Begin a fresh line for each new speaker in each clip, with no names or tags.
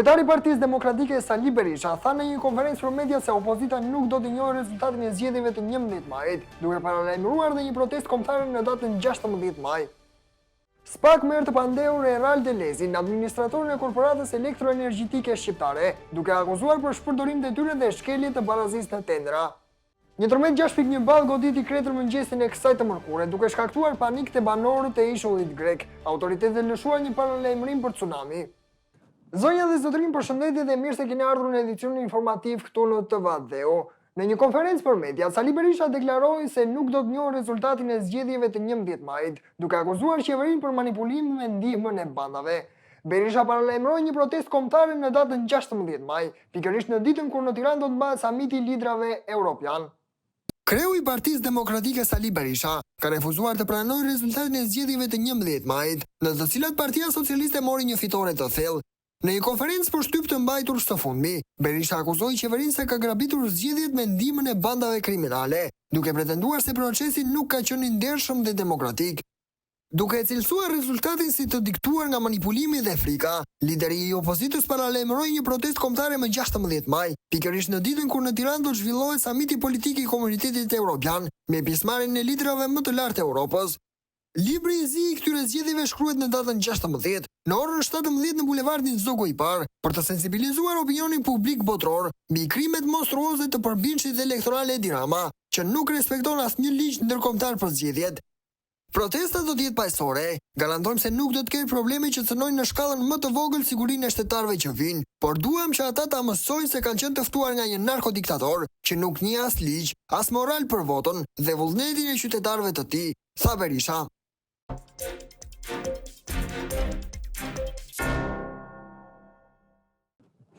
Kryetari i Partisë Demokratike Sali Berisha tha në një konferencë për media se opozita nuk do të njohë rezultatin e zgjedhjeve të 11 majit, duke paralajmëruar dhe një protestë kombëtare në datën 16 maj. SPAK merr të pandehur Erral Delezin, administratorin e korporatës elektroenergjitike shqiptare, duke akuzuar për shpërdorim detyre dhe shkelje të barazisë në tendra. Një tërmet 6.1 ball goditi kretër mëngjesin e kësaj të mërkure, duke shkaktuar panik te banorët e ishullit grek. Autoritetet lëshuan një paralajmërim për tsunami. Zonja dhe zotërin, përshëndetje dhe mirë se keni ardhur në edicionin informativ këtu në TV-Dheu. Në një konferencë për media, Sali Berisha deklaroi se nuk do të njohë rezultatin e zgjedhjeve të 11 majit, duke akuzuar qeverinë për manipulim me ndihmën e bandave. Berisha paralajmëroi një protestë kombëtare në datën 16 maj, pikërisht në ditën kur në Tiranë do të mbahet samiti i lidrave europian. Kreu i Partisë Demokratike Sali Berisha ka refuzuar të pranojë rezultatin e zgjedhjeve të 11 majit, në të cilat Partia Socialiste mori një fitore të thellë. Në një konferencë për shtyp të mbajtur së fundmi, Berisha akuzoi qeverinë se ka grabitur zgjedhjet me ndihmën e bandave kriminale, duke pretenduar se procesi nuk ka qenë i ndershëm dhe demokratik. Duke e cilësuar rezultatin si të diktuar nga manipulimi dhe frika, lideri i opozitës paralajmëroi një protestë kombëtare më 16 maj, pikërisht në ditën kur në Tiranë do të zhvillohet samiti politik i Komunitetit Evropian, me pjesëmarrjen e liderave më të lartë të Europës. Libri i zi i këtyre zgjedhjeve shkruhet në datën 16, në orën 17 në bulevardin Zogu i Parë, për të sensibilizuar opinionin publik botror mbi krimet monstruoze të përbindshit elektoral Edi Rama, që nuk respekton asnjë ligj ndërkombëtar për zgjedhjet. Protesta do të jetë paqësore, garantojmë se nuk do të ketë probleme që cënojnë në shkallën më të vogël sigurinë e shtetarëve që vinë, por duam që ata ta mësojnë se kanë qenë të ftuar nga një narkodiktator që nuk njeh as ligj, as moral për votën dhe vullnetin e qytetarëve të tij, tha Berisha.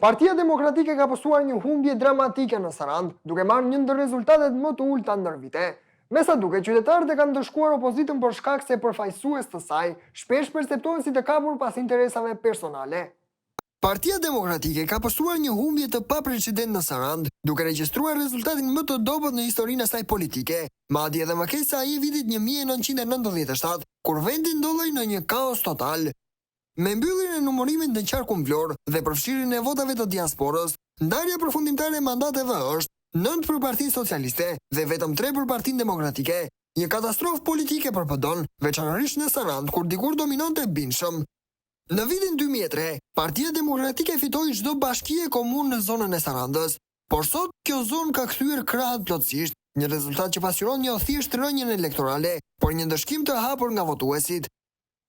Partia Demokratike ka postuar një humbje dramatike në Sarandë, duke marrë një ndër rezultatet më të ulta ndër vite. Me sa duke, qytetarët e kanë dëshkuar opozitën për shkak se përfaqësues të saj shpesh perceptohen si të kapur pas interesave personale. Partia Demokratike ka postuar një humbje të paprecedent në Sarandë, duke regjistruar rezultatin më të dobët në historinë e saj politike, madje edhe më keq se ai vitit 1997, kur vendi ndodhej në një kaos total. Me mbylljen e numërimit në qarkun Vlorë dhe përfshirjen e votave të diasporës, ndarja përfundimtare e mandateve është 9 për Partinë Socialiste dhe vetëm 3 për Partinë Demokratike, një katastrofë politike për PD-n, veçanërisht në Sarandë, kur dikur dominonte bindshëm. Në vitin 2003, Partia Demokratike fitoi çdo bashki e komunë në zonën e Sarandës, por sot kjo zonë ka kthyer krahët plotësisht, një rezultat që pasqyron jo thjesht rënien elektorale, por një ndëshkim të hapur nga votuesit.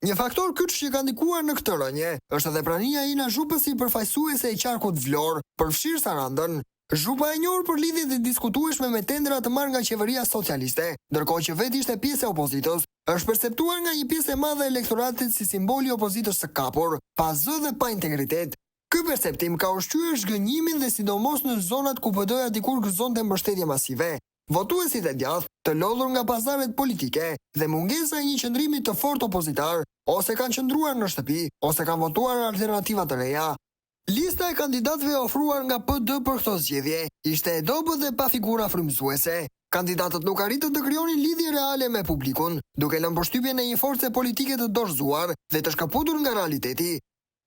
Një faktor kyç që ka ndikuar në këtë rënje është edhe prania e Ina Zhupës si përfaqësuese e qarkut Vlorë, përfshir Sarandën. Zhupa e njohur për lidhjet e diskutueshme me tendra të marrë nga qeveria socialiste, ndërkohë që vetë ishte pjesë e opozitës, është perceptuar nga një pjesë e madhe e elektoratit si simboli i opozitës së kapur, pa zë dhe pa integritet. Ky perceptim ka ushqyer zhgënjimin dhe sidomos në zonat ku PD-ja dikur gëzonte mbështetje masive. Votuesit e djathtë, të lodhur nga pazaret politike dhe mungesa e një qëndrimi të fortë opozitar, ose kanë qëndruar në shtëpi, ose kanë votuar alternativa të reja. Lista e kandidatëve ofruar nga PD për këto zgjedhje ishte e dobët dhe pa figura frymëzuese. Kandidatët nuk arritën të krijonin lidhje reale me publikun, duke lënë përshtypjen e një force politike të dorëzuar dhe të shkëputur nga realiteti.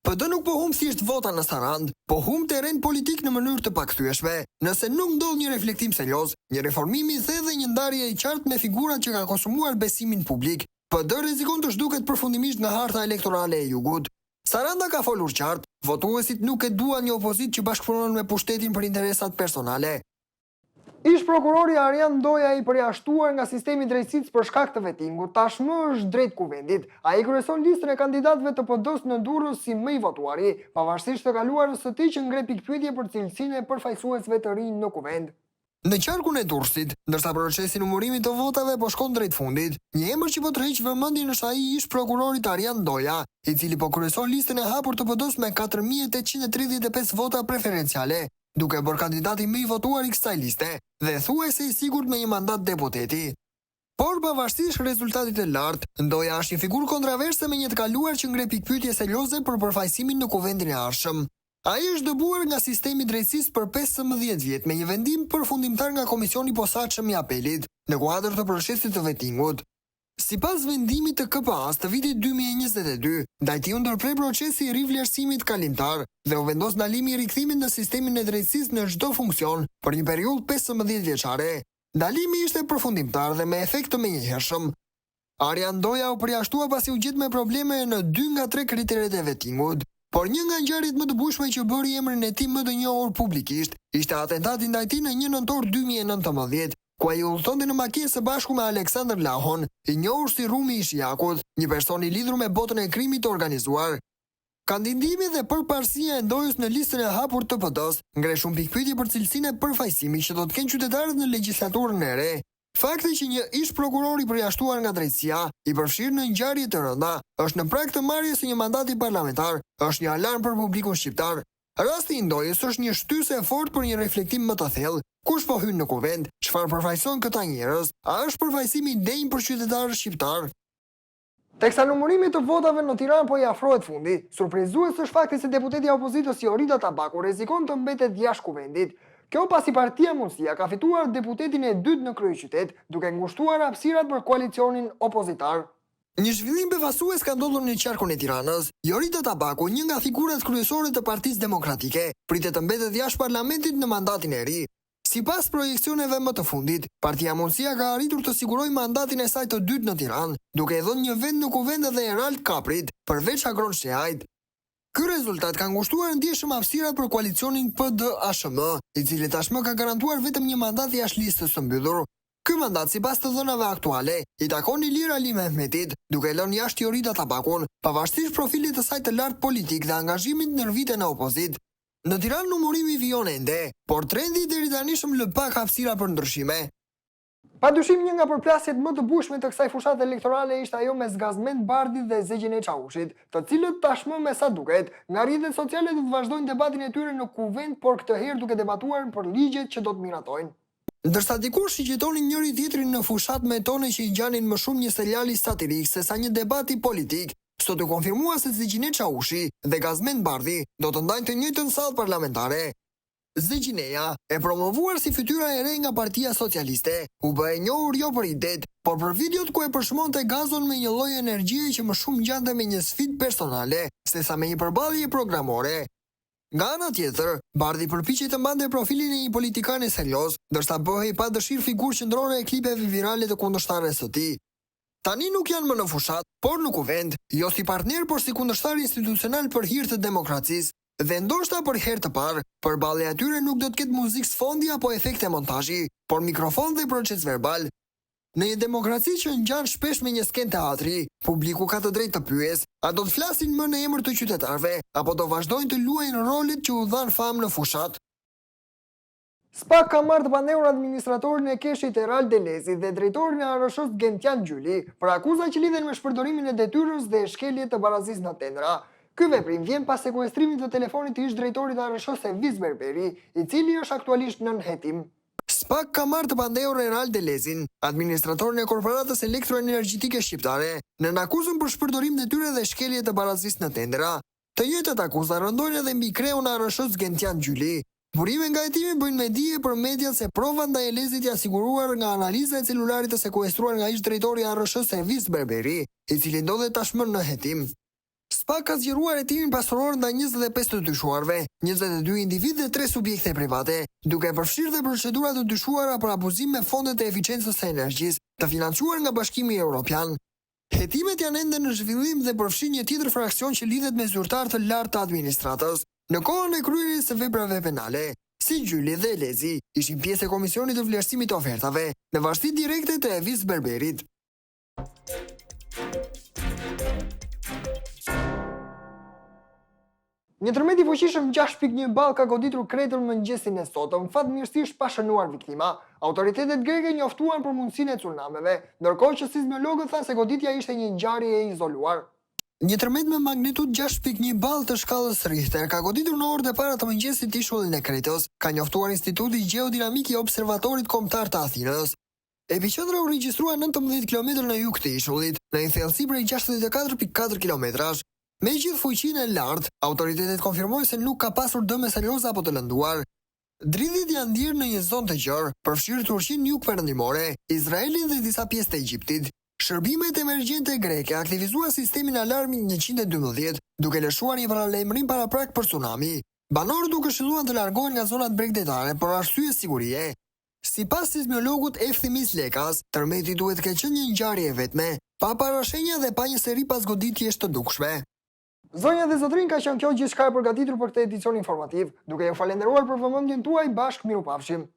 PD nuk po humb thjesht vota në Sarandë, po humb terren politik në mënyrë të pakthyeshme, nëse nuk ndodh një reflektim serioz, një reformim i thellë dhe një ndarje e qartë me figurat që kanë konsumuar besimin publik. PD rrezikon të zhduket përfundimisht nga harta elektorale e jugut. Saranda ka folur qartë, votuesit nuk e duan një opozit që bashkëpunon me pushtetin për interesat personale. Ish prokurori Arjan Ndoja i përjashtuar nga sistemi i drejtësisë për shkak të vetingut, tashmë është drejt kuvendit. Ai kryeson listën e kandidatëve të PD-s në Durrës si më i votuari, pavarësisht të kaluarës së tij që ngre pikpyetje për cilësinë e përfaqësuesve të rinj në kuvend. Në qarkun e Durrësit, ndërsa procesi numërimit të votave po shkon drejt fundit, një emër që po tërheq vëmendjen është ai ish prokurorit Arjan Ndoja, i cili po kryeson listën e hapur të PD-s me 4835 vota preferenciale, duke bërë kandidati më i votuar i kësaj liste dhe thuajse i sigurt me një mandat deputeti. Por pavarësisht rezultatit të lartë, Ndoja është një figurë kontroverse me një të kaluar që ngre pikpyetje serioze për përfaqësimin në kuvendin e ardhshëm. Ai është dëbuar nga sistemi i drejtësisë për 15 vjet me një vendim përfundimtar nga komisioni i posaçëm i apelit në kuadër të procesit të vettingut. Sipas vendimit të KPA-s të vitit 2022, ndaj tij u ndërprer procesi i rivlerësimit kalimtar dhe u vendos ndalimi i rikthimin në sistemin e drejtësisë në çdo funksion për një periudhë 15 vjeçare. Ndalimi ishte përfundimtar dhe me efekt të menjëhershëm. Arja Ndoja u përjashtua pasi u gjet me probleme në 2 nga 3 kriteret e vettingut, por një nga ngjarjet më të bushme që bëri emrin e tij më të njohur publikisht ishte atentati ndaj tij në 1 nëntor 2019. Ku ai udhëtonte në makinë së bashku me Aleksandr Lahon, i njohur si Rumi i Shijakut, një person i lidhur me botën e krimit të organizuar. Kandidimi dhe përparësia e Ndojës në listën e hapur të PD-s ngre shumë pikpyetje për cilësinë e përfaqësimit që do të kenë qytetarët në legjislaturën e re. Fakti që një ish prokuror i përjashtuar nga drejtësia, i përfshirë në ngjarje të rënda, është në prag të marrjes së një mandati parlamentar, është një alarm për publikun shqiptar. Rasti i Ndojës është një shtysë e fortë për një reflektim më të thellë. Kush po hyn në kuvend, çfarë përfaqëson këta njerëz, a është përfaqësimi i denj për qytetarët shqiptar? Teksa numërimi të votave në Tiranë po i afrohet fundi, surprizues është fakti se deputetja e opozitës Jorita Tabaku rrezikon të mbetet jashtë kuvendit. Kjo pasi Partia Mundësia ka fituar deputetin e dytë në kryeqytet, duke ngushtuar hapësirat për koalicionin opozitar. Një zhvillim befasues ka ndodhur në qarkun e Tiranës. Jorita Tabaku, një nga figurat kryesore të Partisë Demokratike, pritet të mbetet jashtë parlamentit në mandatin e ri. Sipas projeksioneve më të fundit, Partia Mundësia ka arritur të sigurojë mandatin e saj të dytë në Tiranë, duke dhënë një vend në kuvend edhe Erald Kaprit, përveç Agron Sheajt. Ky rezultat ka ngushtuar ndjeshëm hapësirat për koalicionin PD-ASHM, i cili tashmë ka garantuar vetëm një mandat jashtë listës së mbyllur. Ky mandat, sipas të dhënave aktuale, i takon Ilir Ali Mehmetit, duke lënë jashtë Jorita Tabakun, pavarësisht profilit të saj të lartë politik dhe angazhimit në vite në opozit. Në Tiranë numërimi vijon ende, por trendi deri tani lë pak hapësira për ndryshime. Padyshim një nga përplasjet më të bushme të kësaj fushate elektorale ishte ajo me Zgazment Bardit dhe Zegjin e Çavushit, të cilët tashmë me sa duket, nga rrjetet sociale do të vazhdojnë debatin e tyre në kuvend, por këtë herë duke debatuar për ligjet që do të miratojnë. Ndërsa dikur shigjetonin njëri tjetrin në fushat me tone që i ngjanin më shumë një serial satirik se sa një debati politik, sot u konfirmua se Zegjin e Çavushi dhe Gazment Bardhi do të ndajnë të njëjtën sallë parlamentare. Zegjineja, e promovuar si fytyra e re nga Partia Socialiste, u bë e njohur jo për idet, por për videot ku e përshmonte gazon me një lloj energjie që më shumë ngjante me një sfidë personale, sesa me një përballje programore. Nga ana tjetër, Bardhi përpiqej të mbante profilin e një politikane serioz, ndërsa bëhej pa dëshirë figurë qendrore e klipeve virale të kundërshtares së tij. Tani nuk janë më në fushat, por në kuvend, jo si partner, por si kundërshtar institucional për hir të demokracisë. Dhe ndoshta për herë të parë, përballja e tyre nuk do të ketë muzikë sfondi apo efekte montazhi, por mikrofon dhe proces verbal. Në një demokraci që ngjan shpesh me një sken teatri, publiku ka të drejtë të pyesë, a do të flasin më në emër të qytetarëve, apo do vazhdojnë të luajnë rolet që u dhan famë në fushat. SPAK ka marrë të pandehur administratorin e keshit Erald Delezi dhe drejtorin e ARSH-s Gentian Gjyli për akuza që lidhen me shpërdorimin e detyrës dhe shkelje të barazisë në tendra. Ky veprim vjen pas sekuestrimit të telefonit të ish drejtorit të ARSH-s Evis Berberi, i cili është aktualisht nën hetim. SPAK ka marrë të pandehur Erald Delezin, administratorin e korporatës elektroenergjitike shqiptare, në akuzën për shpërdorim detyre dhe shkelje të barazisë në tendra. Të njëjtat akuza rëndojnë edhe mbi kreun e ARSH-s Gentian Gjyli. Burime nga hetimi bëjnë me dije për mediat se prova ndaj Elezit janë siguruar nga analiza e celularit të sekuestruar nga ish drejtori i ARSH-s Evis Berberi, i cili ndodhet tashmë në hetim. SPAK ka zgjeruar hetimin pasuror ndaj 25 të dyshuarve, 22 individ dhe 3 subjekte private, duke përfshirë dhe procedura të dyshuara për abuzim me fondet e eficiencës së energjisë, të financuar nga Bashkimi Evropian. Hetimet janë ende në zhvillim dhe përfshin një tjetër fraksion që lidhet me zyrtar të lartë të administratës. Në kohën e kryerjes së veprave penale, si Gjyli dhe Elezi ishin pjesë e komisionit të vlerësimit të ofertave, në varësi direkte të Evis Berberit. Një tërmet i fuqishëm 6.1 ball ka goditur Kretën mëngjesin e sotëm, fatmirësisht pa shënuar viktima. Autoritetet greke njoftuan për mundësinë e tsunameve, ndërkohë që sismologët thanë se goditja ishte një ngjarje e izoluar. Një tërmet me magnitudë 6.1 ball të shkallës Richter ka goditur në orët e para të mëngjesit ishullin e Kretës, ka njoftuar Instituti Gjeodinamik i Observatorit Kombëtar të Athinës. Epiqendra u regjistrua 19 km në jug të ishullit, në një thellësi prej 64.4 km. Me gjithë fuqinë e lartë, autoritetet konfirmojnë se nuk ka pasur dëme serioze apo të lënduar. Dridhjet janë ndjerë në një zonë të gjerë, përfshirë Turqinë jug perëndimore, Izraelin dhe disa pjesë të Egjiptit. Shërbimet emergjente greke aktivizuan sistemin alarmi 112, duke lëshuar një paralajmërim paraprak për tsunami. Banorët u këshilluan të largohen nga zonat bregdetare për arsye sigurie. Sipas sismologut Efthimis Lekas, tërmeti duhet të ketë qenë një ngjarje e vetme, pa parashenja dhe pa një seri pasgoditjesh të dukshme. Zonja dhe zotrin, ka qenë kjo gjithçka e përgatitur për këtë edicion informativ, duke ju falenderuar për vëmendjen tuaj, bashkë mirupafshim.